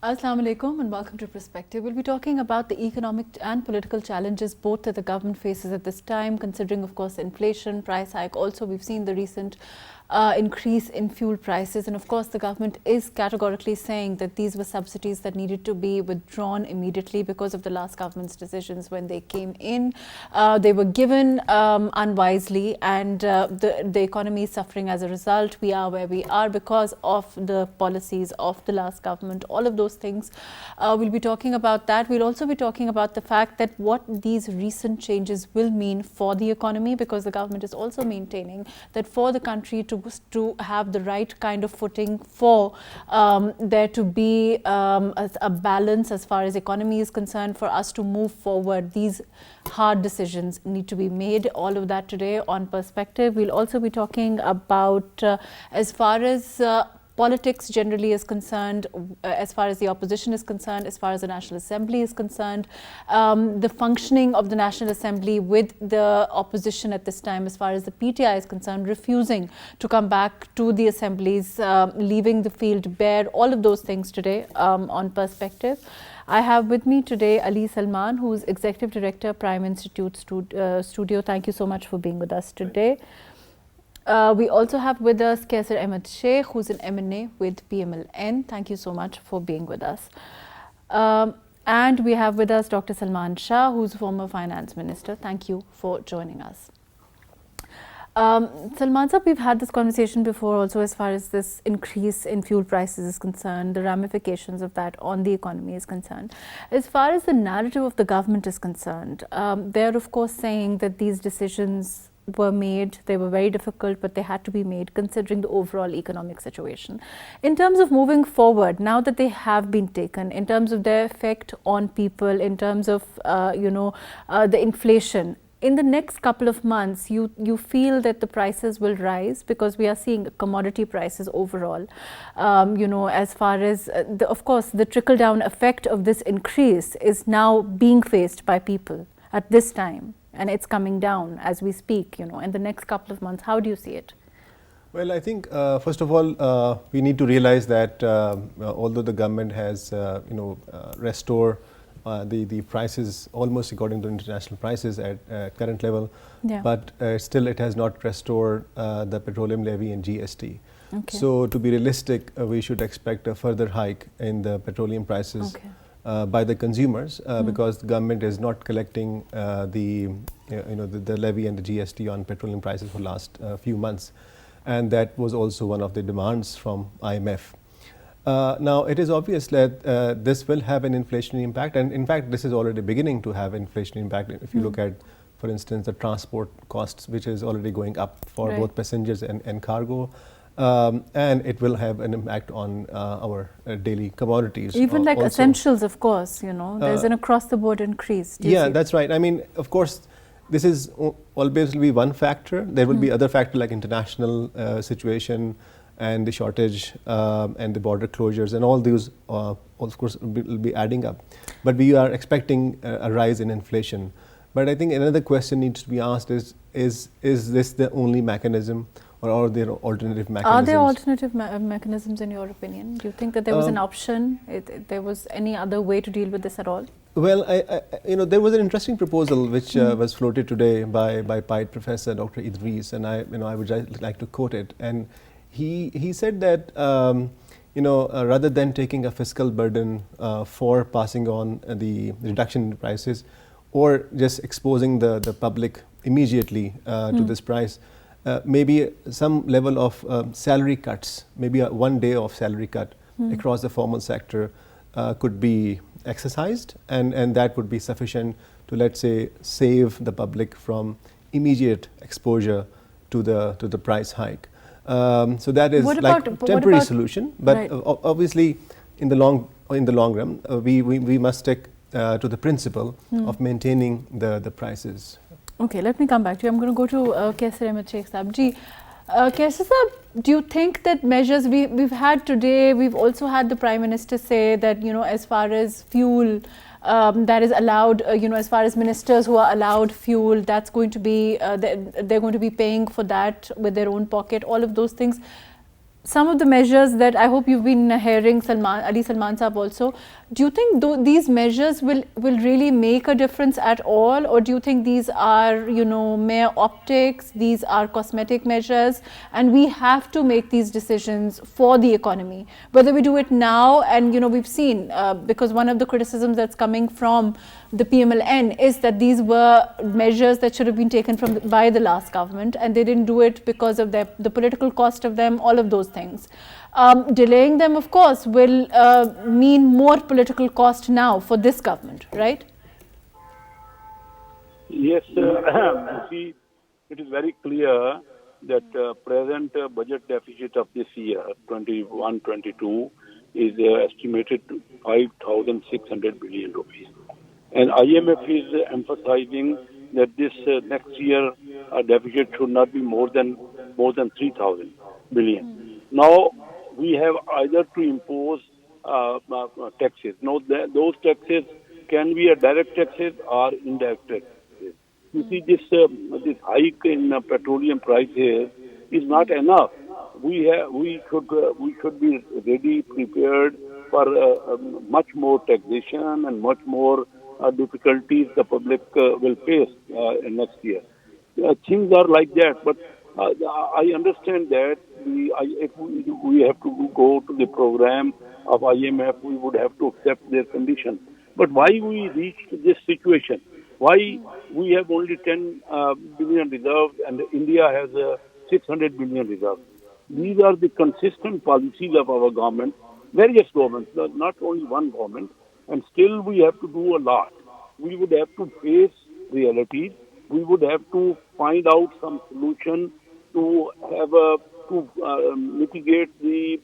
Assalamu alaikum and welcome to Perspective. We'll be talking about the economic and political challenges both that the government faces at this time, considering of course inflation, price hike. Also we've seen the recent increase in fuel prices, and of course the government is categorically saying that these were subsidies that needed to be withdrawn immediately because of the last government's decisions when they came in. They were given unwisely, and the economy is suffering as a result. We are where we are because of the policies of the last government. All of those things, we'll be talking about that. We'll also be talking about the fact that what these recent changes will mean for the economy, because the government is also maintaining that for the country to have the right kind of footing, for there to be a balance as far as economy is concerned, for us to move forward, these hard decisions need to be made. All of that today on Perspective. We'll also be talking about as far as politics generally is concerned, as far as the opposition is concerned, as far as the National Assembly is concerned, the functioning of the National Assembly with the opposition at this time, as far as the PTI is concerned, refusing to come back to the assemblies, leaving the field bare. All of those things today on Perspective. I have with me today Ali Salman, who is Executive Director, Prime Institute Studio. Thank you so much for being with us today. We also have with us Kaisar Ahmed Sheikh, who's an M&A with PMLN. Thank you so much for being with us. And we have with us Dr. Salman Shah, who's former Finance Minister. Thank you for joining us. Salman sir, we've had this conversation before also as far as this increase in fuel prices is concerned, the ramifications of that on the economy is concerned. As far as the narrative of the government is concerned, they're of course saying that these decisions were made, they were very difficult, but they had to be made considering the overall economic situation. In terms of moving forward, now that they have been taken, in terms of their effect on people, in terms of the inflation, in the next couple of months, you feel that the prices will rise, because we are seeing commodity prices overall, as far as, of course, the trickle-down effect of this increase is now being faced by people at this time. And it's coming down as we speak, in the next couple of months. How do you see it? Well, I think, first of all, we need to realize that although the government has, restored the prices almost according to international prices at current level, yeah, but still it has not restored the petroleum levy and GST. Okay. So to be realistic, we should expect a further hike in the petroleum prices. Okay. By the consumers, because the government is not collecting the levy and the GST on petroleum prices for last few months, and that was also one of the demands from IMF. Now it is obvious that this will have an inflationary impact, and in fact this is already beginning to have inflationary impact. If you look at, for instance, the transport costs, which is already going up for both passengers and cargo. And it will have an impact on our daily commodities. Even like also essentials, of course, there's an across-the-board increase. Yeah, that's right. I mean, of course, this is always will be one factor. There will be other factors like international situation and the shortage and the border closures, and all these, of course, will be adding up. But we are expecting a rise in inflation. But I think another question needs to be asked is this the only mechanism? Or are there alternative mechanisms? Are there alternative mechanisms in your opinion? Do you think that there was an option, there was any other way to deal with this at all? Well, there was an interesting proposal which was floated today by PIDE Professor Dr. Idris, and I would like to quote it. And he said that rather than taking a fiscal burden for passing on the reduction in prices, or just exposing the public immediately to this price, maybe some level of salary cuts, maybe a 1 day of salary cut across the formal sector could be exercised, and that would be sufficient to, let's say, save the public from immediate exposure to the price hike. So that is like a temporary solution, but right, obviously in the long run, we must stick to the principle of maintaining the prices. Okay, let me come back to you. I'm going to go to Kaisar Ahmed Sheikh Saab. Kaisar Saab, do you think that measures we've had today, we've also had the Prime Minister say that, as far as fuel that is allowed, as far as ministers who are allowed fuel, that's going to be, they're going to be paying for that with their own pocket, all of those things. some of the measures that I hope you've been hearing Ali Salman Saab also, do you think these measures will really make a difference at all, or do you think these are, mere optics, these are cosmetic measures, and we have to make these decisions for the economy, whether we do it now? And we've seen, because one of the criticisms that's coming from the PMLN is that these were measures that should have been taken by the last government, and they didn't do it because of the political cost of them, all of those things. Delaying them, of course, will mean more political cost now for this government, right? Yes, you see, it is very clear that present budget deficit of this year, 21-22, is estimated to 5,600 billion rupees. And IMF is emphasizing that this next year deficit should not be more than 3,000 billion. Now we have either to impose taxes. Now those taxes can be a direct taxes or indirect taxes. You see, this hike in petroleum prices is not enough. We should be ready, prepared for much more taxation and much more difficulties the public will face next year. Things are like that, but I understand that if we have to go to the program of IMF, we would have to accept their conditions. But why we reached this situation? Why we have only 10 billion reserves and India has 600 billion reserves? These are the consistent policies of our government, various governments, not only one government, and still we have to do a lot. We would have to face realities. We would have to find out some solution to have to mitigate the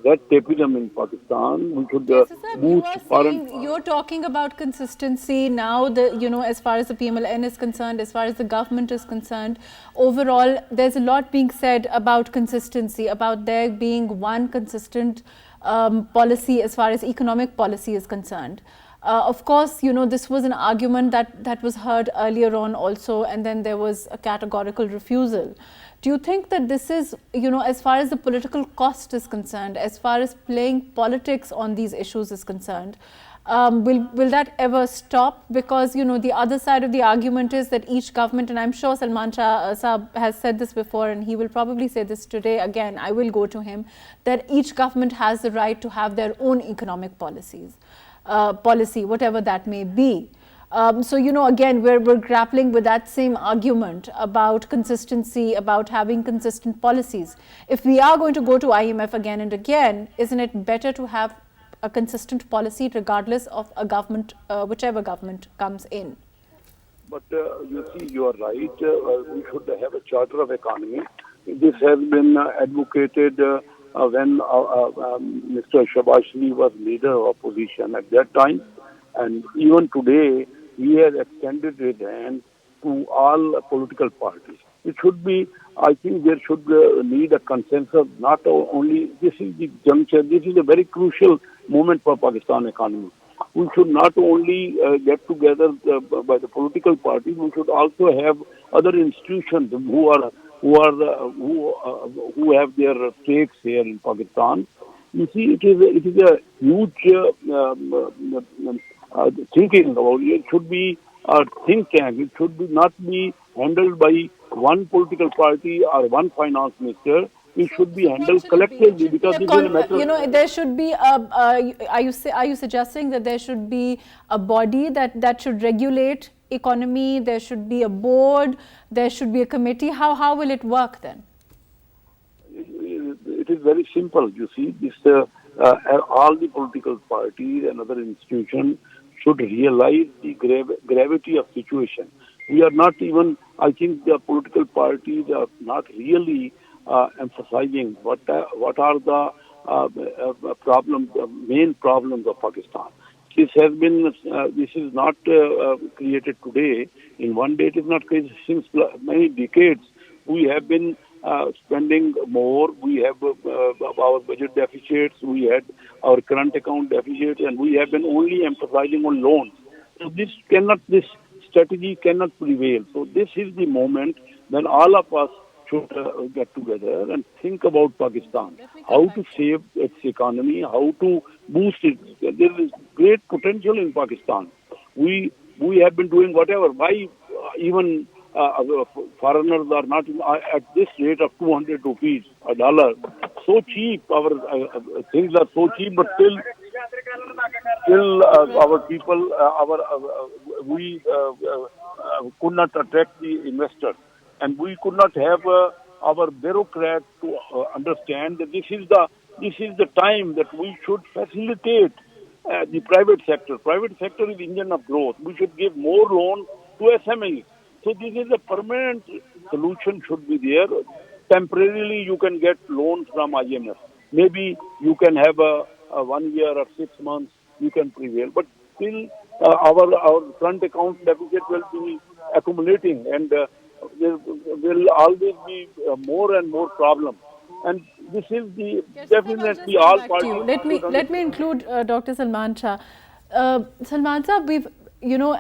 red tapeism in Pakistan. We should boost foreign. You're talking about consistency now. As far as the PMLN is concerned, as far as the government is concerned, overall, there's a lot being said about consistency, about there being one consistent policy as far as economic policy is concerned. Of course, this was an argument that was heard earlier on also, and then there was a categorical refusal. Do you think that this is, as far as the political cost is concerned, as far as playing politics on these issues is concerned, will that ever stop? Because, the other side of the argument is that each government, and I'm sure Salman Saab has said this before, and he will probably say this today again, I will go to him, that each government has the right to have their own economic policy, whatever that may be. So, again, we're grappling with that same argument about consistency, about having consistent policies. If we are going to go to IMF again and again, isn't it better to have a consistent policy regardless of a government, whichever government comes in? But you see, you are right. We should have a charter of economy. This has been advocated when Mr. Shahbaz Sharif was leader of opposition at that time. And even today, he has extended his hand to all political parties. It should be, I think there should need a consensus, not only, this is the juncture, this is a very crucial moment for Pakistan economy. We should not only get together by the political parties, we should also have other institutions who have their stakes here in Pakistan. You see, it is a huge thinking about it. It should be a think tank. It should not be handled by one political party or one finance minister. It should be handled collectively, because this is a matter. There should be are you suggesting that there should be a body that should regulate economy? There should be a board. There should be a committee. How will it work then? It is very simple. You see, this all the political parties and other institutions should realize the gravity of situation. We are not even, I think the political parties are not really emphasizing what are the problems, the main problems of Pakistan. This is not created today. In one day, it is not created. Since many decades, we have been spending more. We have our budget deficits. We had our current account deficits, and we have been only emphasizing on loans. So this strategy cannot prevail. So this is the moment when all of us should get together and think about Pakistan, Let me come how back to to you. save its economy, how to boost it. There is great potential in Pakistan. We have been doing whatever. Why even foreigners are not at this rate of 200 rupees a dollar? So cheap. Our things are so cheap, but still Right. our people, we could not attract the investors, and we could not have our bureaucrats to understand that this is the time that we should facilitate the private sector. Private sector is engine of growth. We should give more loan to SMEs. So this is a permanent solution should be there. Temporarily, you can get loans from IMF. Maybe you can have a 1 year or 6 months, you can prevail. But still, our front account deficit will be accumulating, and there will always be more and more problems. And this is the Yes, Sahib, I'll just definitely come all back to you. parties Let me should let me understand. include Dr. Salman Shah. Salman Shah, we've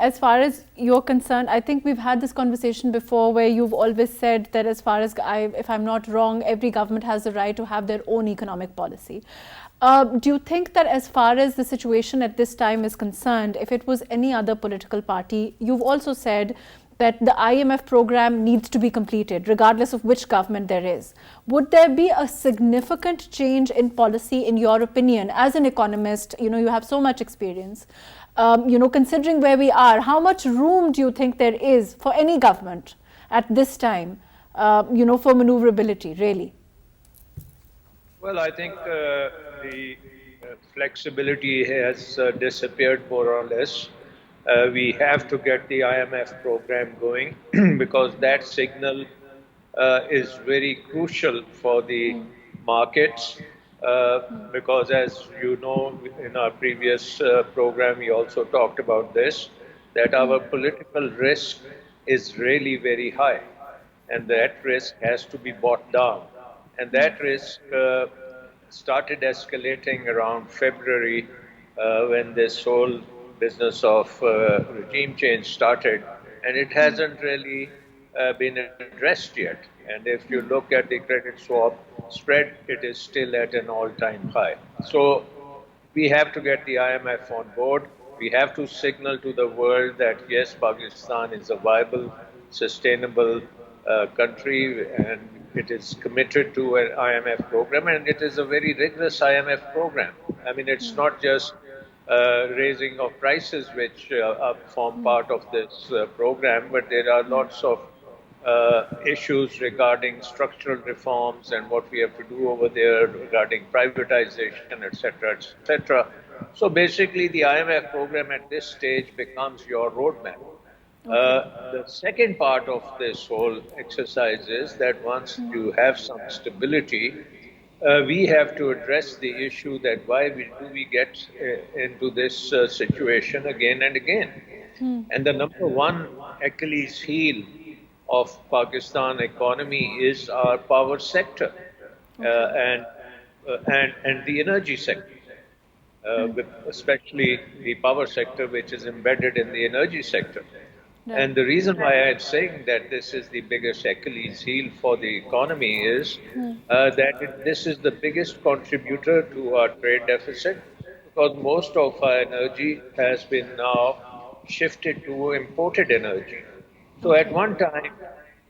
as far as you're concerned, I think we've had this conversation before where you've always said that as far as if I'm not wrong, every government has the right to have their own economic policy. Do you think that as far as the situation at this time is concerned, if it was any other political party, you've also said that the IMF program needs to be completed regardless of which government there is. Would there be a significant change in policy in your opinion as an economist? You have so much experience. Considering where we are, how much room do you think there is for any government at this time, for maneuverability, really? Well, I think the flexibility has disappeared more or less. We have to get the IMF program going because that signal is very crucial for the markets. Because, as you know, in our previous program, we also talked about this that our political risk is really very high, and that risk has to be brought down. And that risk started escalating around February when this whole business of regime change started, and it hasn't really been addressed yet. And if you look at the credit swap spread, it is still at an all-time high. So we have to get the IMF on board. We have to signal to the world that yes, Pakistan is a viable, sustainable country, and it is committed to an IMF program, and it is a very rigorous IMF program. I mean, it's not just raising of prices which form part of this program, but there are lots of issues regarding structural reforms and what we have to do over there regarding privatization, etc., etc. So basically, the IMF program at this stage becomes your roadmap. Okay. The second part of this whole exercise is that once you have some stability, we have to address the issue that why do we get into this situation again and again. And the number one Achilles heel of Pakistan economy is our power sector Okay. and the energy sector. Especially the power sector, which is embedded in the energy sector. Right. And the reason why I'm saying that this is the biggest Achilles heel for the economy is this is the biggest contributor to our trade deficit because most of our energy has been now shifted to imported energy. So at Okay. one time,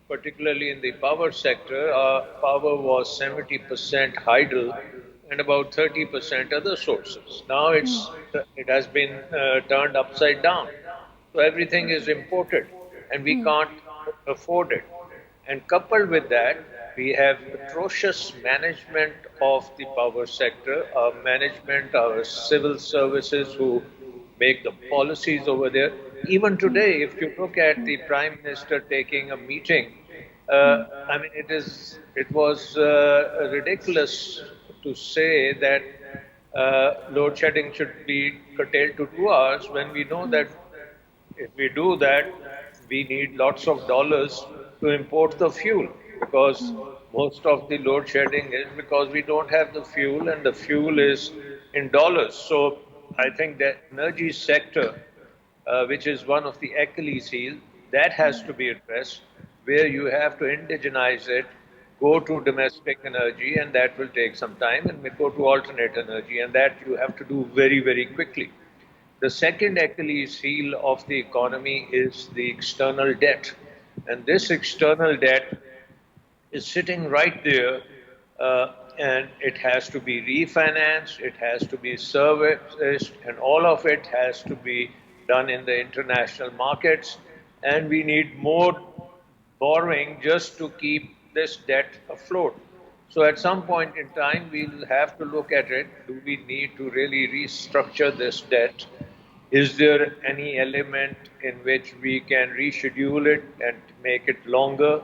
particularly in the power sector, our power was 70% hydel and about 30% other sources. Now it has been turned upside down. So everything is imported and we can't afford it. And coupled with that, we have atrocious management of the power sector, our management, our civil services who make the policies over there. Even today, if you look at the Prime Minister taking a meeting, I mean, it was ridiculous to say that load shedding should be curtailed to 2 hours when we know that if we do that, we need lots of dollars to import the fuel because most of the load shedding is because we don't have the fuel and the fuel is in dollars. So I think that energy sector, which is one of the Achilles heel, that has to be addressed where you have to indigenize it go to domestic energy, and that will take some time, and may go to alternate energy, and that you have to do very, very quickly. The second Achilles heel of the economy is the external debt. And this external debt is sitting right there, and it has to be refinanced, it has to be serviced, and all of it has to be done in the international markets. And we need more borrowing just to keep this debt afloat. So at some point in time, we'll have to look at it. Do we need to really restructure this debt? Is there any element in which we can reschedule it and make it longer?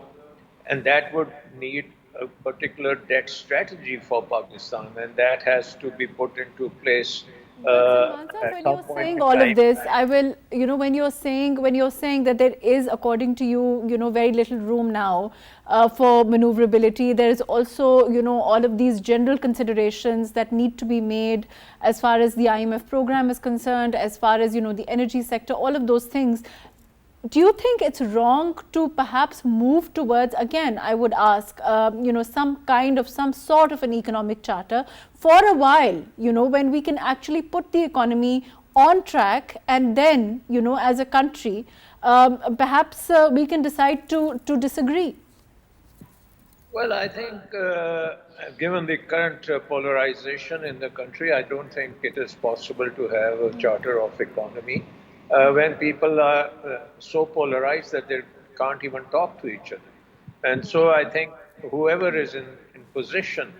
And that would need a particular debt strategy for Pakistan, and that has to be put into place Salman at when some you're point saying in all time. of this, I will, when you're saying that there is, according to you, very little room now for maneuverability. There is also, all of these general considerations that need to be made as far as the IMF program is concerned, as far as, the energy sector, all of those things. Do you think it's wrong to perhaps move towards, again, I would ask, some sort of an economic charter for a while, when we can actually put the economy on track, and then, as a country, perhaps we can decide to disagree? Well, I think given the current polarization in the country, I don't think it is possible to have a charter of economy when people are so polarized that they can't even talk to each other. And so I think whoever is in position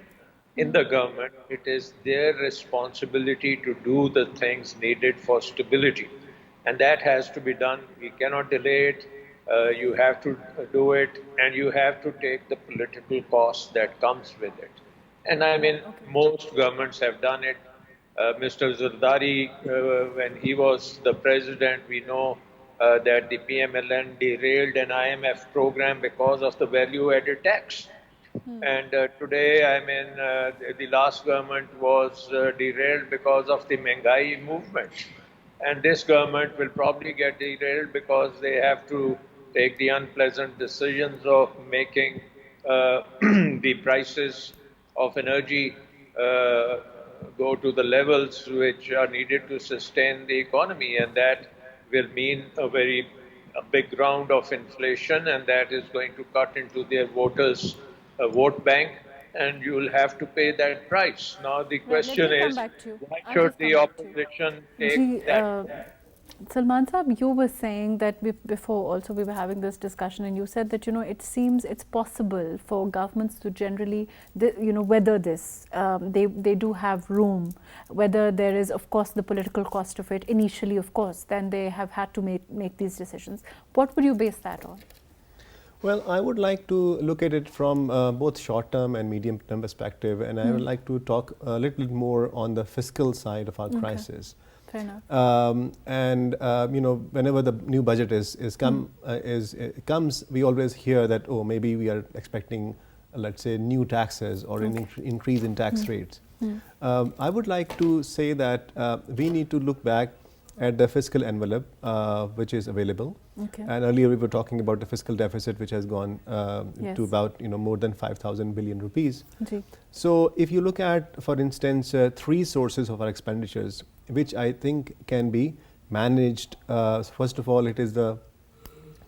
in the government, it is their responsibility to do the things needed for stability. And that has to be done. We cannot delay it. You have to do it, and you have to take the political cost that comes with it. And I mean, most governments have done it. Mr. Zardari, when he was the president, we know that the PMLN derailed an IMF program because of the value-added tax. And today, I mean, the last government was derailed because of the Mehngai movement. And this government will probably get derailed because they have to take the unpleasant decisions of making the prices of energy go to the levels which are needed to sustain the economy, and that will mean a big round of inflation, and that is going to cut into their voters' vote bank, and you will have to pay that price. Now the question is, why should the opposition take that? Salman Saab, you were saying that before also we were having this discussion, and you said that it seems it's possible for governments to generally weather this. They do have room, whether there is of course the political cost of it initially, of course, then they have had to make these decisions. What would you base that on? Well, I would like to look at it from both short-term and medium-term perspective, and I would like to talk a little bit more on the fiscal side of our crisis. Fair enough. Whenever the new budget comes, we always hear that, oh, maybe we are expecting, let's say, new taxes or an increase in tax rates. I would like to say that we need to look back at the fiscal envelope which is available. And earlier we were talking about the fiscal deficit, which has gone to about more than 5,000 billion rupees. So if you look at, for instance, three sources of our expenditures, which I think can be managed. First of all, it is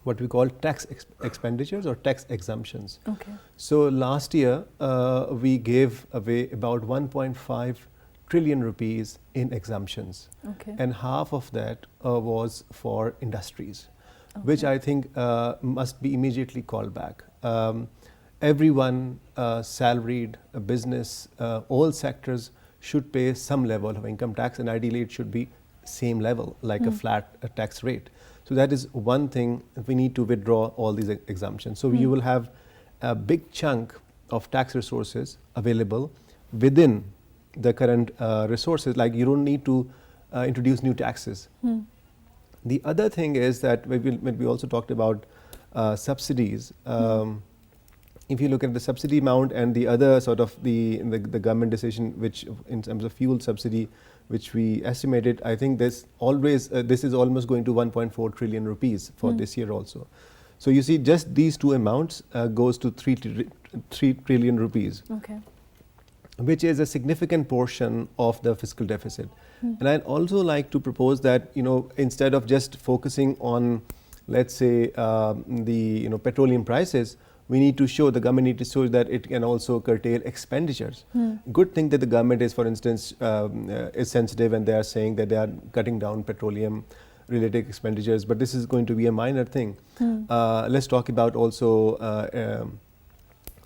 what we call tax expenditures or tax exemptions. So last year we gave away about 1.5 trillion rupees in exemptions, and half of that was for industries, which I think must be immediately called back. Everyone, salaried, business, all sectors should pay some level of income tax, and ideally it should be same level, like a flat tax rate. So that is one thing. We need to withdraw all these exemptions. So you will have a big chunk of tax resources available within the current resources, like you don't need to introduce new taxes. The other thing is that when we also talked about subsidies, if you look at the subsidy amount and the other sort of the government decision, which in terms of fuel subsidy, which we estimated, I think this is almost going to 1.4 trillion rupees for this year also. So you see, just these two amounts goes to 3 trillion rupees, Okay. which is a significant portion of the fiscal deficit. And I'd also like to propose that, instead of just focusing on, let's say, the petroleum prices, we need to show, the government need to show that it can also curtail expenditures. Good thing that the government is, for instance, is sensitive, and they are saying that they are cutting down petroleum related expenditures, but this is going to be a minor thing. Let's talk about also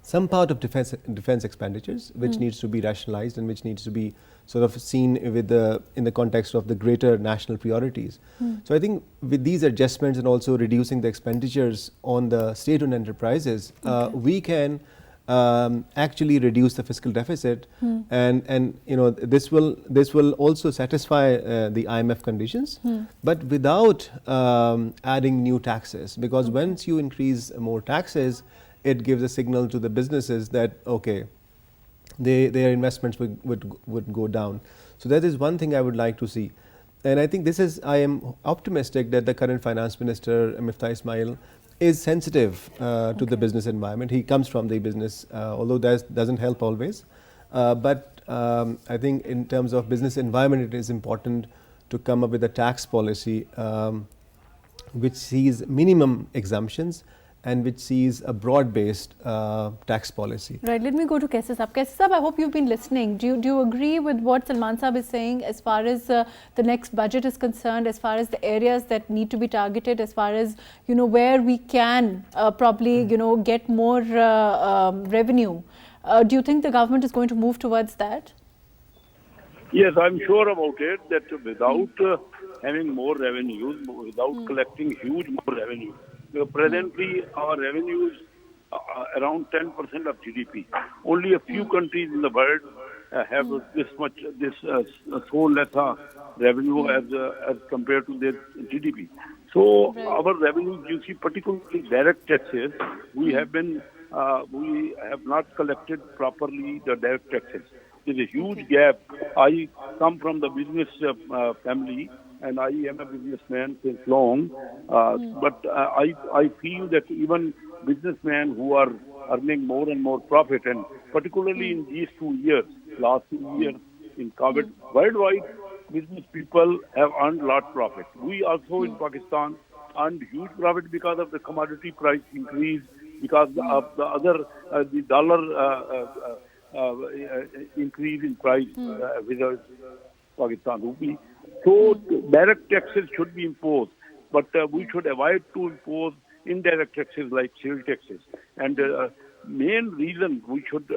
some part of defense expenditures, which needs to be rationalized and which needs to be sort of seen with in the context of the greater national priorities. So I think with these adjustments and also reducing the expenditures on the state-owned enterprises, we can actually reduce the fiscal deficit, and this will also satisfy the IMF conditions, but without adding new taxes, because once you increase more taxes, it gives a signal to the businesses that, okay, their investments would go down. So that is one thing I would like to see. And I think I am optimistic that the current Finance Minister, Miftah Ismail, is sensitive to the business environment. He comes from the business, although that doesn't help always. But I think in terms of business environment, it is important to come up with a tax policy which sees minimum exemptions and which sees a broad-based tax policy. Right, let me go to Kaisi Saab. Kaisi Saab, I hope you've been listening. Do you agree with what Salman Saab is saying as far as the next budget is concerned, as far as the areas that need to be targeted, as far as, where we can probably, get more revenue? Do you think the government is going to move towards that? Yes, I'm sure about it, that without having more revenues, without collecting huge more revenue, presently our revenues are around 10% of GDP. Only a few countries in the world have so less revenue as compared to their GDP. So our revenues, you see, particularly direct taxes, we have not collected properly the direct taxes. There's a huge gap. I come from the business family, and I am a businessman since long. But I feel that even businessmen who are earning more and more profit, and particularly in these 2 years, last 2 years in COVID, worldwide, business people have earned a lot of profit. We also in Pakistan earned huge profit because of the commodity price increase, because of the dollar increase in price with Pakistan rupee. So direct taxes should be imposed, but we should avoid to impose indirect taxes like sales taxes. And main reason we should,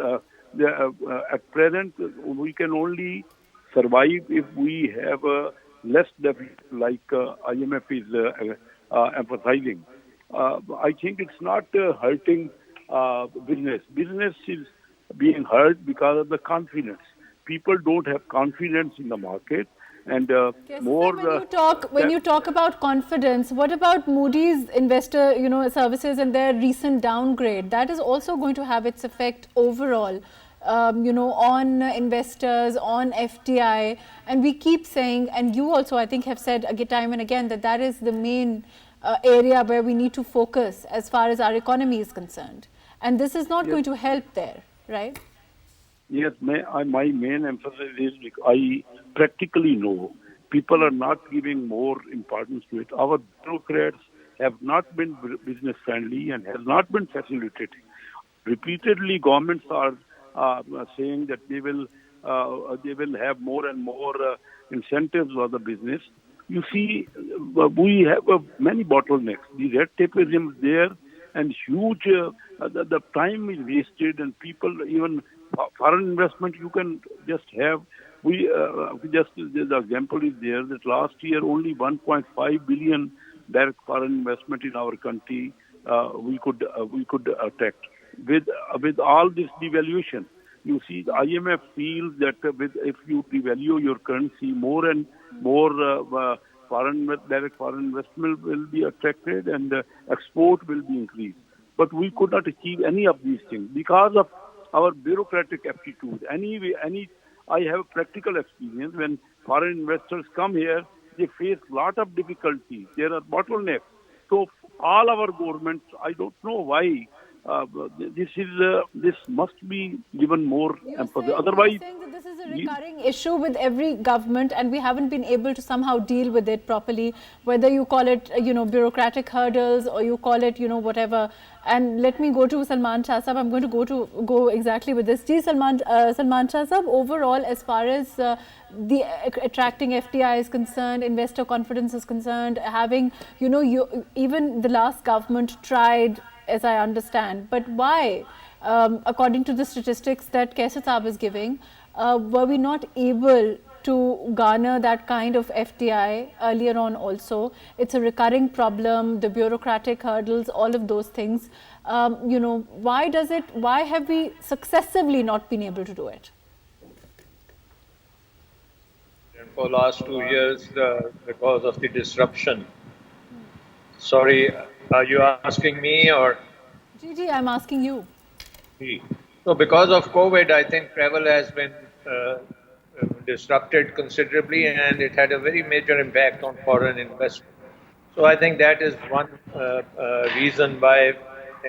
at present, we can only survive if we have a less deficit, like IMF is emphasizing. I think it's not hurting business. Business is being hurt because of the confidence. People don't have confidence in the market. And yes, more. When you talk about confidence, what about Moody's investor, services and their recent downgrade? That is also going to have its effect overall, on investors, on FDI. And we keep saying, and you also, I think, have said time and again that is the main area where we need to focus as far as our economy is concerned. And this is not going to help there, right? Yes, my main emphasis is I practically know people are not giving more importance to it. Our bureaucrats have not been business friendly and have not been facilitating. Repeatedly, governments are saying that they will have more and more incentives for the business. You see, we have many bottlenecks. The red tape is there, and huge. The time is wasted, and people, even foreign investment, you can just have. The example is there that last year only 1.5 billion direct foreign investment in our country we could attract. With all this devaluation, you see, the IMF feels that if you devalue your currency, more and more direct foreign investment will be attracted, and export will be increased. But we could not achieve any of these things because of our bureaucratic aptitude. I have practical experience. When foreign investors come here, they face a lot of difficulties. There are bottlenecks. So all our governments, I don't know why. This must be given more emphasis. Otherwise, You're saying that this is a recurring issue with every government, and we haven't been able to somehow deal with it properly. Whether you call it, bureaucratic hurdles, or you call it, whatever. And let me go to Salman Shah Sahab. I'm going to go exactly with this. Ji, Salman Shah Sahab, overall, as far as the attracting FDI is concerned, investor confidence is concerned, having, even the last government tried, as I understand, but why, according to the statistics that Kaisa Saab is giving, were we not able to garner that kind of FDI earlier on also? It's a recurring problem, the bureaucratic hurdles, all of those things. Why have we successively not been able to do it? And for last 2 years, because of the disruption. Sorry, are you asking me or? Gigi, I'm asking you. So because of COVID, I think travel has been disrupted considerably, and it had a very major impact on foreign investment. So I think that is one reason why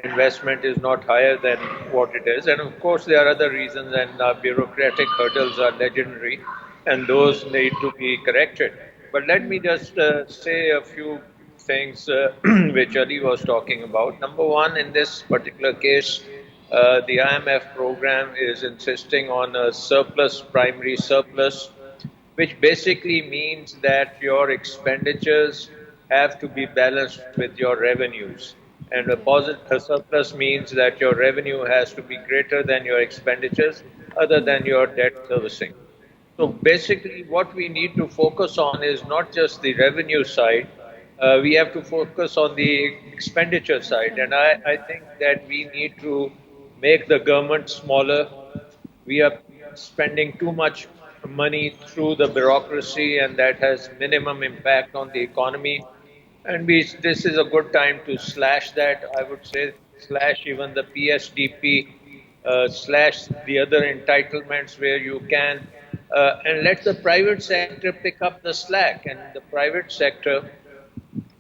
investment is not higher than what it is. And of course, there are other reasons, and bureaucratic hurdles are legendary, and those need to be corrected. But let me just say a few things which Ali was talking about. Number one, in this particular case, the IMF program is insisting on a surplus, primary surplus, which basically means that your expenditures have to be balanced with your revenues. And a surplus means that your revenue has to be greater than your expenditures, other than your debt servicing. So basically, what we need to focus on is not just the revenue side, we have to focus on the expenditure side. And I think that we need to make the government smaller. We are spending too much money through the bureaucracy, and that has minimum impact on the economy. And this is a good time to slash that. I would say slash even the PSDP, slash the other entitlements where you can, and let the private sector pick up the slack. And the private sector,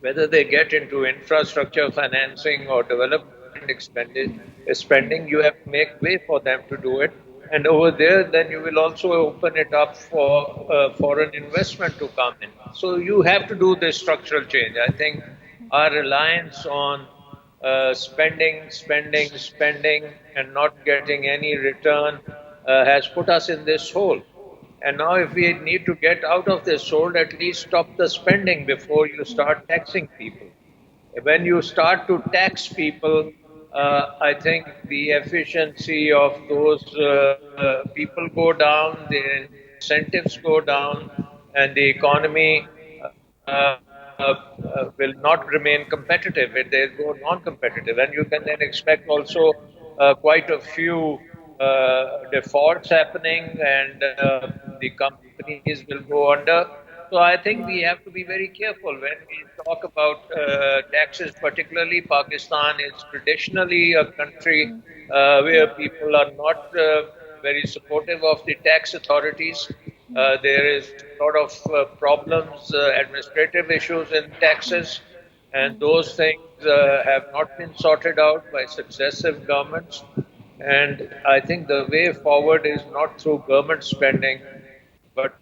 whether they get into infrastructure financing or development spending, you have to make way for them to do it. And over there, then you will also open it up for foreign investment to come in. So you have to do this structural change. I think our reliance on spending, and not getting any return has put us in this hole. And now if we need to get out of this hole, at least stop the spending before you start taxing people. When you start to tax people, I think the efficiency of those people go down, the incentives go down, and the economy will not remain competitive. They go non-competitive, and you can then expect also quite a few defaults happening, and the companies will go under. So I think we have to be very careful when we talk about taxes. Particularly, Pakistan is traditionally a country where people are not very supportive of the tax authorities. There is a lot of problems, administrative issues in taxes, and those things have not been sorted out by successive governments. And I think the way forward is not through government spending, but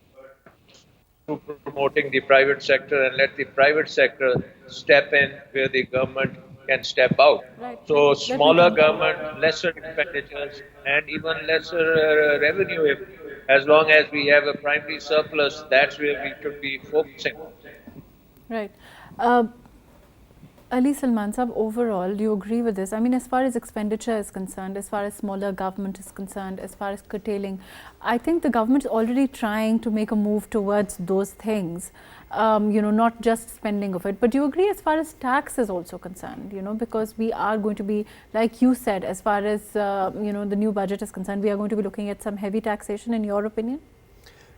through promoting the private sector, and let the private sector step in where the government can step out. Right. So smaller government, lesser expenditures, and even lesser revenue. As long as we have a primary surplus, that's where we should be focusing on. Right. Ali Salman Sahab, overall, do you agree with this? I mean, as far as expenditure is concerned, as far as smaller government is concerned, as far as curtailing, I think the government is already trying to make a move towards those things, not just spending of it. But do you agree as far as tax is also concerned, because we are going to be, like you said, as far as, the new budget is concerned, we are going to be looking at some heavy taxation, in your opinion?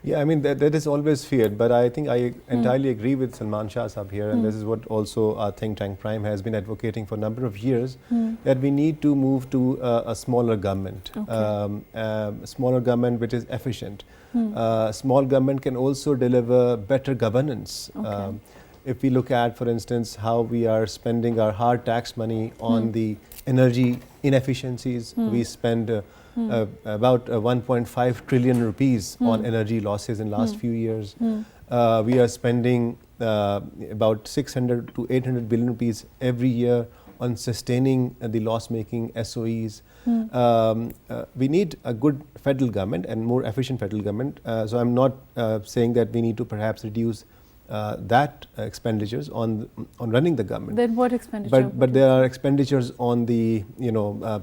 Yeah, I mean, that is always feared, but I think I entirely agree with Salman Shah Sahab here, and this is what also our think tank Prime has been advocating for a number of years, that we need to move to a smaller government, smaller government which is efficient. Small government can also deliver better governance. if we look at, for instance, how we are spending our hard tax money on the energy inefficiencies, we spend about 1.5 trillion rupees on energy losses in last few years. We are spending about 600 to 800 billion rupees every year on sustaining the loss-making SOEs. We need a good federal government and more efficient federal government. So I'm not saying that we need to perhaps reduce that expenditures on running the government. Then what expenditure? But there are expenditures on the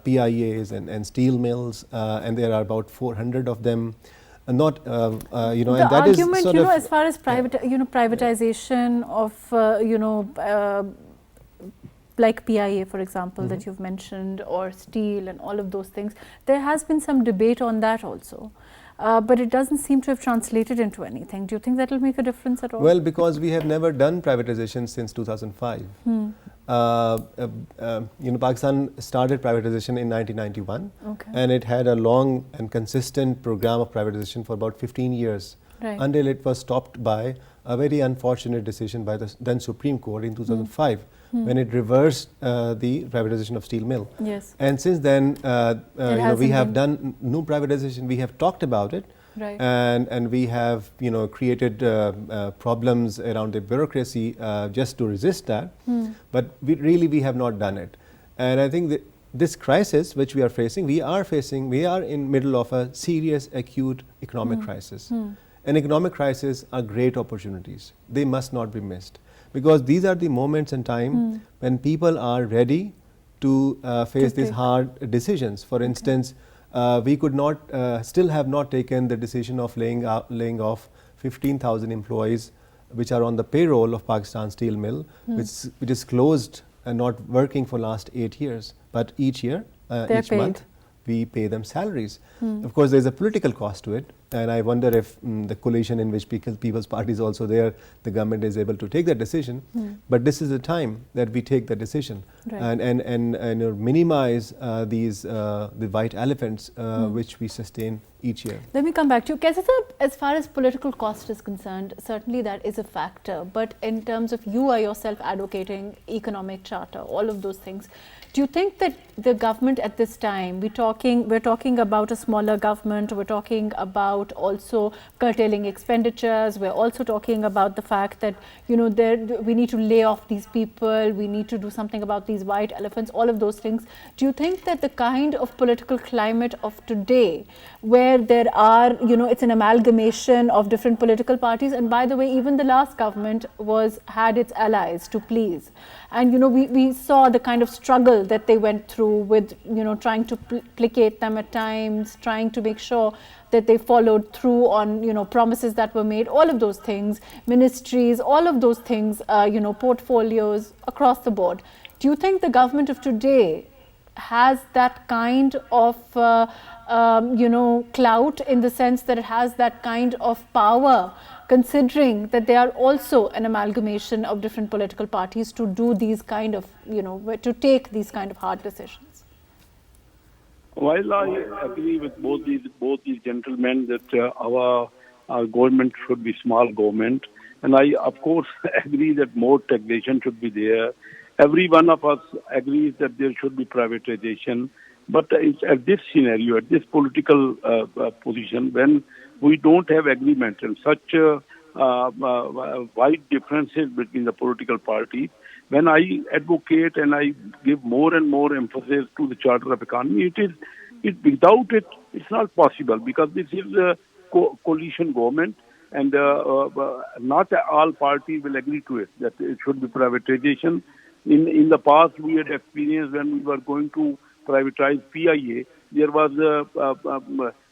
PIAs and steel mills, and there are about 400 of them. Not the and that is argument, sort of, as far as privatization of like PIA, for example, that you've mentioned, or steel and all of those things, there has been some debate on that also. But it doesn't seem to have translated into anything. Do you think that will make a difference at all? Well, because we have never done privatization since 2005. Pakistan started privatization in 1991, and it had a long and consistent program of privatization for about 15 years, until it was stopped by a very unfortunate decision by the then Supreme Court in 2005, when it reversed the privatization of steel mill. Yes. And since then, we have done no privatization. We have talked about it, and we have created problems around the bureaucracy just to resist that. But we have not done it. And I think that this crisis which we are facing, we are in middle of a serious acute economic crisis. And economic crises are great opportunities. They must not be missed, because these are the moments in time when people are ready to face these hard decisions. For instance, we could not, still have not taken the decision of laying off 15,000 employees which are on the payroll of Pakistan Steel Mill, which is closed and not working for last 8 years. But each year, each month, we pay them salaries. Of course, there's a political cost to it, and I wonder if the coalition in which People's Party is also there, the government is able to take that decision. But this is the time that we take the decision and minimize the white elephants which we sustain each year. Let me come back to you. Kaisi sir, as far as political cost is concerned, certainly that is a factor. But in terms of you are yourself advocating economic charter, all of those things, do you think that the government at this time, we're talking about a smaller government, we're talking about also curtailing expenditures, we're also talking about the fact that we need to lay off these people, we need to do something about these white elephants, all of those things. Do you think that the kind of political climate of today, where there are, it's an amalgamation of different political parties, and by the way, even the last government had its allies to please, and we saw the kind of struggle that they went through with trying to placate them at times, trying to make sure that they followed through on promises that were made, all of those things, ministries, all of those things, portfolios across the board. Do you think the government of today has that kind of clout, in the sense that it has that kind of power, considering that they are also an amalgamation of different political parties, to do these kind of, to take these kind of hard decisions? While I agree with both these gentlemen that our government should be small government, and I of course agree that more taxation should be there. Every one of us agrees that there should be privatization, but it's at this scenario, at this political position, when we don't have agreement and such wide differences between the political parties, when I advocate and I give more and more emphasis to the Charter of Economy, without it, it's not possible, because this is a coalition government, and not all parties will agree to it, that it should be privatization. In the past, we had experienced when we were going to privatize PIA, there was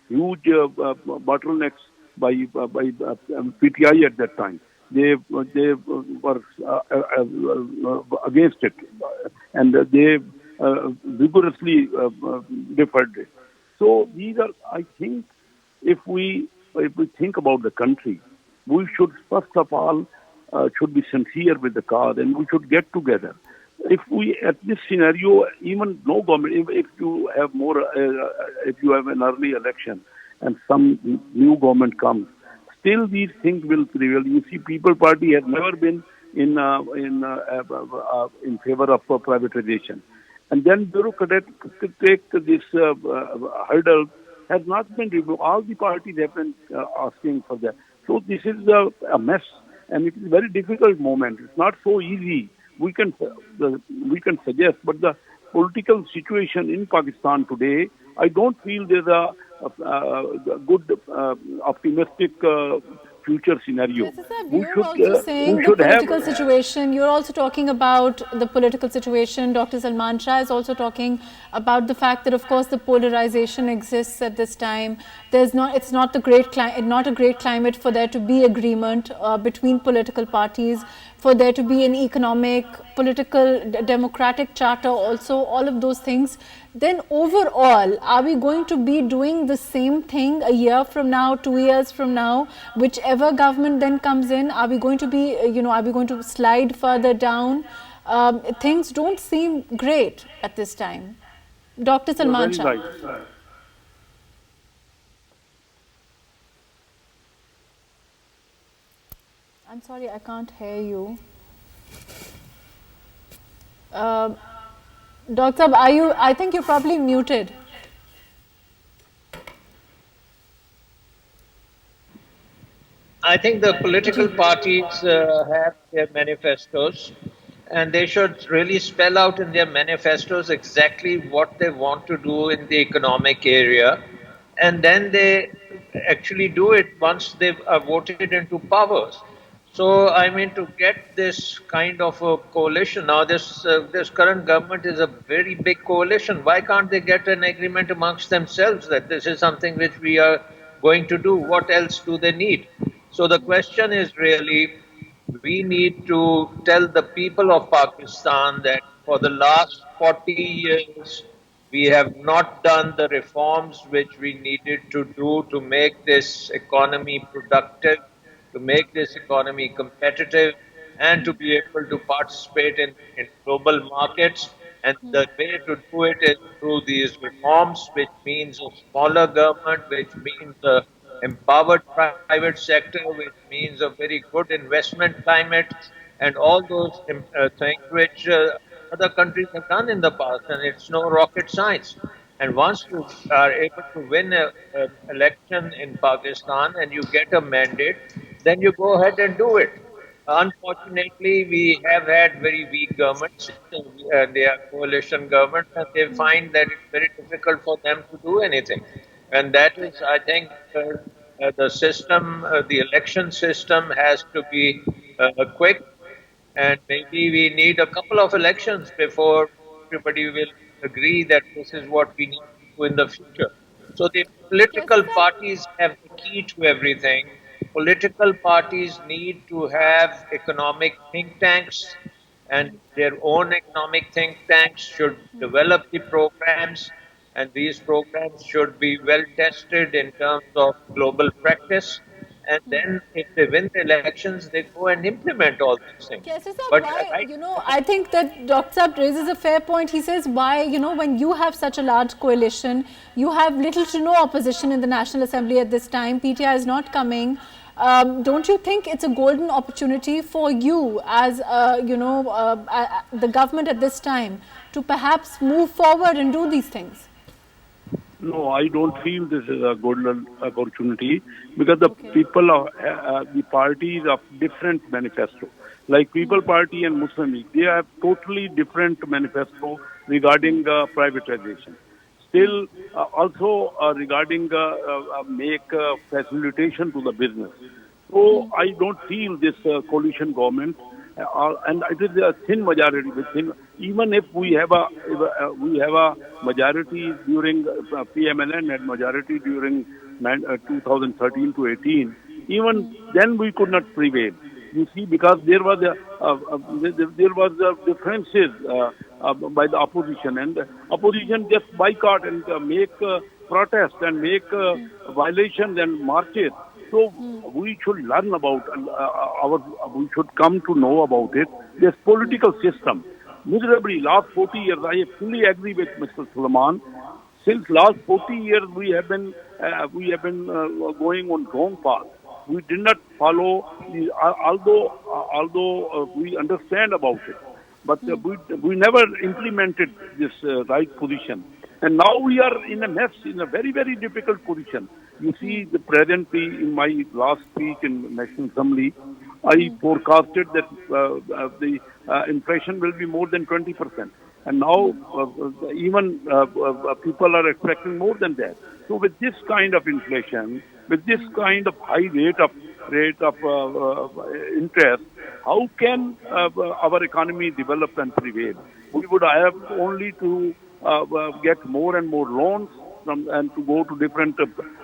huge bottlenecks by PTI at that time. They were against it, and they vigorously deferred it. So these are, I think, if we think about the country, we should first of all should be sincere with the cause, and we should get together. If we, at this scenario, even no government, if you have if you have an early election and some new government comes, still these things will prevail. You see, People Party has never been in favor of privatization. And then bureaucrats take this hurdle has not been removed. All the parties have been asking for that. So this is a mess, and it is a very difficult moment. It's not so easy. We can suggest, but the political situation in Pakistan today, I don't feel there's a good optimistic future scenario. Yes, sir, you're also saying the political situation. You're also talking about the political situation. Dr. Salman Shah is also talking about the fact that, of course, the polarization exists at this time. It's not a great climate for there to be agreement between political parties, for there to be an economic, political, democratic charter also, all of those things. Then overall, are we going to be doing the same thing a year from now, 2 years from now, whichever government then comes in? Are we going to be, are we going to slide further down? Things don't seem great at this time. Dr. Salman Shah. Right. I'm sorry, I can't hear you. Dr. Sab, I think you're probably muted. I think the political parties have their manifestos, and they should really spell out in their manifestos exactly what they want to do in the economic area, and then they actually do it once they've voted into powers. So, I mean, to get this kind of a coalition, now this current government is a very big coalition. Why can't they get an agreement amongst themselves that this is something which we are going to do? What else do they need? So the question is really, we need to tell the people of Pakistan that for the last 40 years, we have not done the reforms which we needed to do to make this economy productive, to make this economy competitive, and to be able to participate in global markets. And the way to do it is through these reforms, which means a smaller government, which means a empowered private sector, which means a very good investment climate, and all those things which other countries have done in the past, and it's no rocket science. And once you are able to win an election in Pakistan and you get a mandate, then you go ahead and do it. Unfortunately, we have had very weak governments. They are coalition governments, and they find that it's very difficult for them to do anything. And that is, I think, the system, the election system has to be quick, and maybe we need a couple of elections before everybody will agree that this is what we need to do in the future. So the Yes, political sir. parties have the key to everything. Political parties need to have economic think tanks, and their own economic think tanks should develop the programs, and these programs should be well tested in terms of global practice. And then, if they win the elections, they go and implement all these things. Yes, sir, But why, right, I think that Dr. Saab raises a fair point. He says why, when you have such a large coalition, you have little to no opposition in the National Assembly at this time. PTI is not coming. Don't you think it's a golden opportunity for you as, the government at this time to perhaps move forward and do these things? No, I don't feel this is a golden opportunity because the people of the parties of different manifesto, like People Party and Muslim League, they have totally different manifesto regarding privatization. Still, also regarding make facilitation to the business. So I don't feel this coalition government, and it is a thin majority. Even if we have a majority during PMLN and majority during 2013 to 18, even then we could not prevail. You see, because there was differences by the opposition, and the opposition just boycott and make protest and make violations and marches. So we should learn about we should come to know about it. This political system, miserably last 40 years, I fully agree with Mr. Sulaiman. Since last 40 years, we have been going on wrong path. we did not follow, although we understand about it, but we never implemented this right position. And now we are in a mess, in a very, very difficult position. You see, the presently, in my last speech in National Assembly, I forecasted that the inflation will be more than 20%. And now even people are expecting more than that. So with this kind of inflation, with this kind of high rate of interest, how can our economy develop and prevail? We would have only to get more and more loans and to go to different,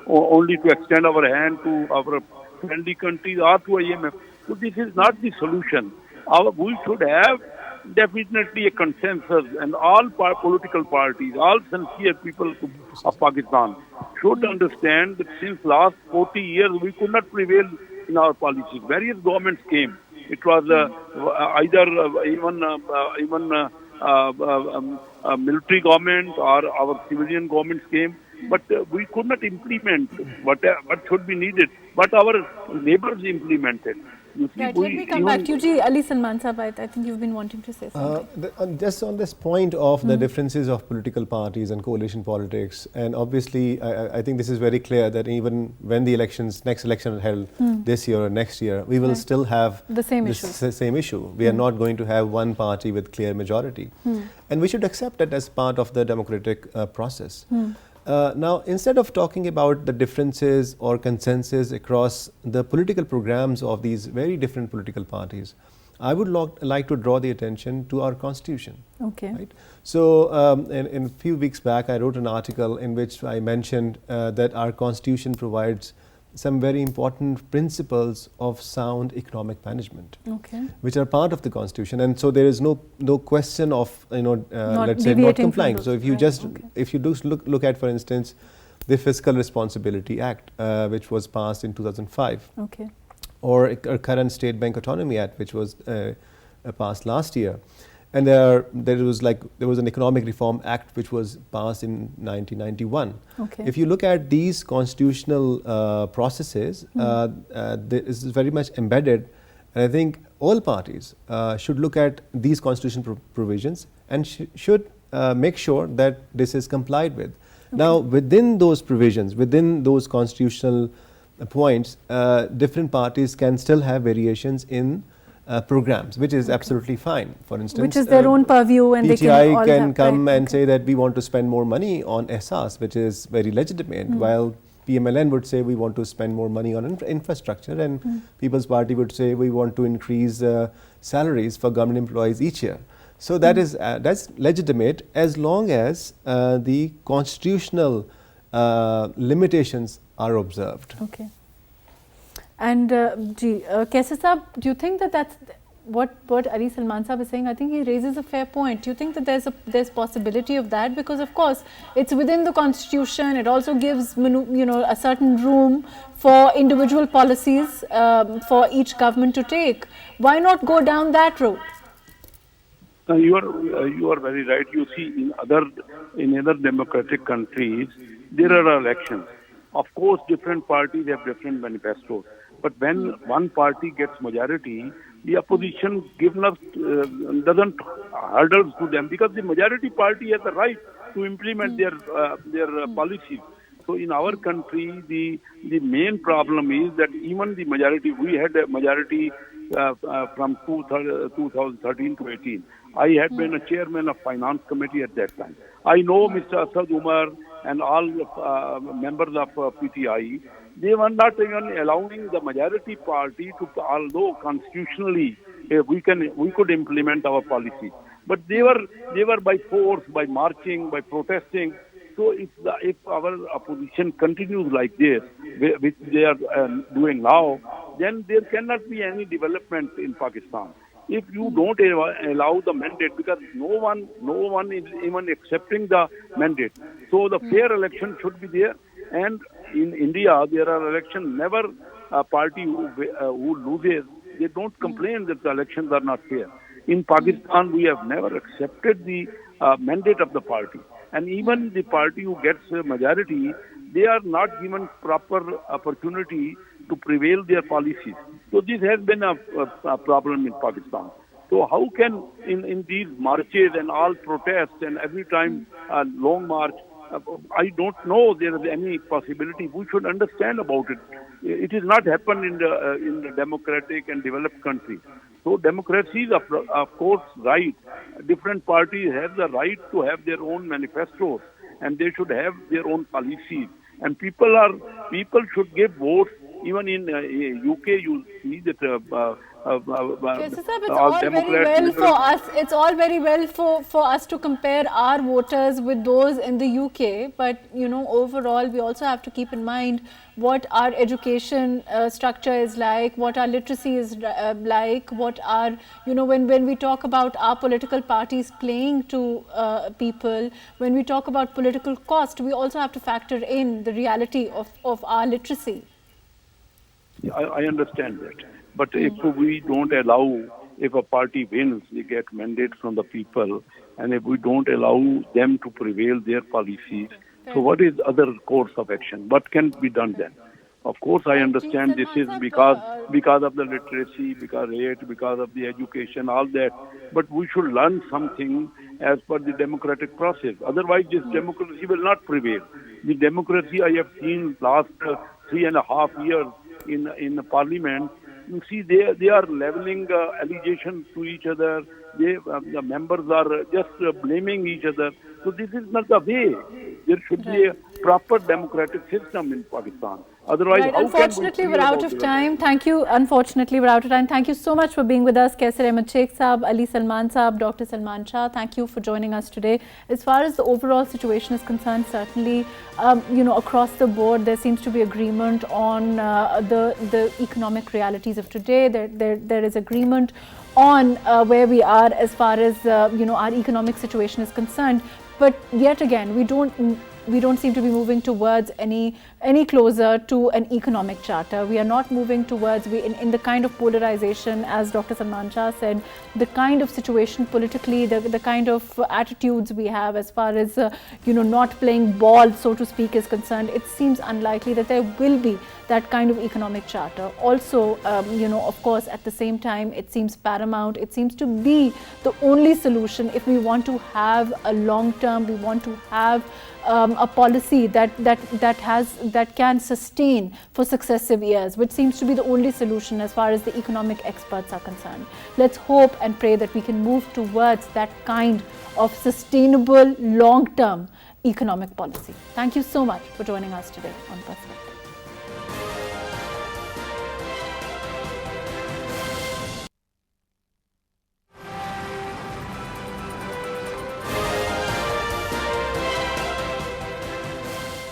only to extend our hand to our friendly countries or to IMF. So this is not the solution. We should have definitely a consensus, and all political parties, all sincere people of Pakistan should understand that since last 40 years we could not prevail in our policies. Various governments came. It was either military government or our civilian governments came, but we could not implement what should be needed. But our neighbors implemented. You see, right, let me come back to you, Ji. Ali Salman Sahab, I think you've been wanting to say something. Just on this point of the differences of political parties and coalition politics, and obviously I think this is very clear that even when the next election are held this year or next year, we will still have the same issue. We are not going to have one party with clear majority. And we should accept that as part of the democratic process. Now, instead of talking about the differences or consensus across the political programs of these very different political parties, I would like to draw the attention to our constitution. Okay. Right? So, in a few weeks back, I wrote an article in which I mentioned that our constitution provides some very important principles of sound economic management, which are part of the constitution, and so there is no question of let's say not complying. So if you if you do look at, for instance, the Fiscal Responsibility Act, which was passed in 2005, or our current State Bank Autonomy Act, which was passed last year. And there was an Economic Reform Act which was passed in 1991. If you look at these constitutional processes, this is very much embedded, and I think all parties should look at these constitutional provisions and should make sure that this is complied with. Now, within those provisions, within those constitutional points, different parties can still have variations in programs, which is absolutely fine. For instance, which is their own purview, and PTI can come and say that we want to spend more money on SARS, which is very legitimate, while PMLN would say we want to spend more money on infrastructure, and People's Party would say we want to increase salaries for government employees each year. So that's legitimate as long as the constitutional limitations are observed. And Kaisa Sahab, do you think that that's what Ali Salman Sahab is saying? I think he raises a fair point. Do you think that there's possibility of that? Because of course it's within the constitution. It also gives a certain room for individual policies for each government to take. Why not go down that road? You are very right. You see, in other democratic countries, there are elections. Of course, different parties have different manifestos. But when one party gets majority, the opposition doesn't hurdles to them, because the majority party has the right to implement their policies. So in our country, the main problem is that even the majority, we had a majority from 2013 to 18. I had been a chairman of Finance Committee at that time. I know Mr. Asad Umar and all members of PTI. They were not even allowing the majority party to, although constitutionally we could implement our policy, but they were by force, by marching, by protesting. So if our opposition continues like this, which they are doing now, then there cannot be any development in Pakistan. If you don't allow the mandate, because no one is even accepting the mandate. So the fair election should be there. And in India, there are elections. Never a party who loses, they don't complain that the elections are not fair. In Pakistan, we have never accepted the mandate of the party. And even the party who gets a majority, they are not given proper opportunity to prevail their policies. So this has been a problem in Pakistan. So how can in these marches and all protests and every time a long march, I don't know there is any possibility. We should understand about it. It is not happened in the democratic and developed countries. So democracy is of course right. Different parties have the right to have their own manifestos and they should have their own policies. And people should give votes. Even in UK, you see that it's all very well for us. It's all very well for us to compare our voters with those in the UK. But overall, we also have to keep in mind what our education structure is like, what our literacy is like, what our, when we talk about our political parties playing to people, when we talk about political cost, we also have to factor in the reality of our literacy. I understand that. But if we don't allow, if a party wins, they get mandate from the people, and if we don't allow them to prevail their policies, so what is other course of action? What can be done then? Of course, I understand this is because of the literacy, because of the education, all that. But we should learn something as per the democratic process. Otherwise, this democracy will not prevail. The democracy I have seen last 3.5 years in the parliament, you see they are leveling allegations to each other. The members are just blaming each other. So this is not the way. There should be a proper democratic system in Pakistan. Otherwise, right. Unfortunately, we're out of time. Thank you. Unfortunately, we're out of time. Thank you so much for being with us, Kaisar Ahmed Sheikh Saab, Ali Salman Saab, Dr. Salman Shah. Thank you for joining us today. As far as the overall situation is concerned, certainly, across the board, there seems to be agreement on the economic realities of today. There is agreement on where we are as far as our economic situation is concerned. But yet again, we don't seem to be moving towards any closer to an economic charter. We are not moving towards, in the kind of polarization, as Dr. Salman Shah said, the kind of situation politically, the kind of attitudes we have as far as, not playing ball, so to speak, is concerned. It seems unlikely that there will be that kind of economic charter. Also, of course, at the same time, it seems paramount. It seems to be the only solution if we want to have a long term, we want to have a policy that can sustain for successive years, which seems to be the only solution as far as the economic experts are concerned. Let's hope and pray that we can move towards that kind of sustainable long-term economic policy. Thank you so much for joining us today on Perspective.